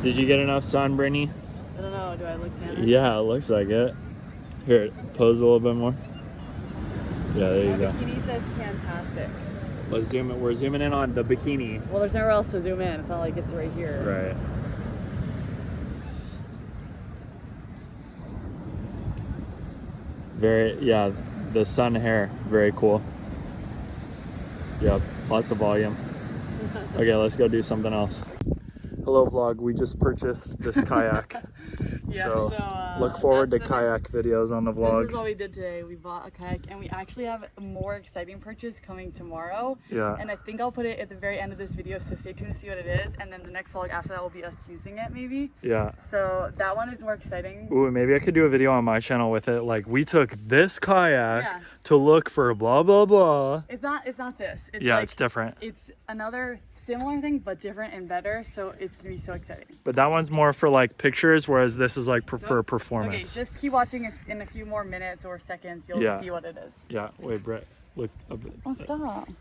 Did you get enough sun, Brittany? I don't know. Do I look tan? Yeah, it looks like it. Here, pose a little bit more. Yeah, there you My go. bikini says fantastic. Let's zoom in. We're zooming in on the bikini. Well, there's nowhere else to zoom in. It's not like it's right here. Right. Very, yeah, the sun hair, very cool. Yep, lots of volume. Okay, let's go do something else. Hello vlog, we just purchased this kayak. Yeah, so look forward to that's kayak videos on the This vlog. is what we did today. We bought a kayak and we actually have a more exciting purchase coming tomorrow. Yeah. And I think I'll put it at the very end of this video, so stay tuned to see what it is. And then the next vlog after that will be us using it maybe. Yeah. So that one is more exciting. Ooh, maybe I could do a video on my channel with it. Like, we took this kayak Yeah. to look for blah, blah, blah. It's not this. It's Yeah, like, it's different. It's another similar thing, but different and better. So it's gonna be so exciting. But that one's more for like pictures, whereas this is like for Okay, performance. just keep watching. If in a few more minutes or seconds, you'll Yeah. see what it is. Yeah, wait, Brett, look up. What's up?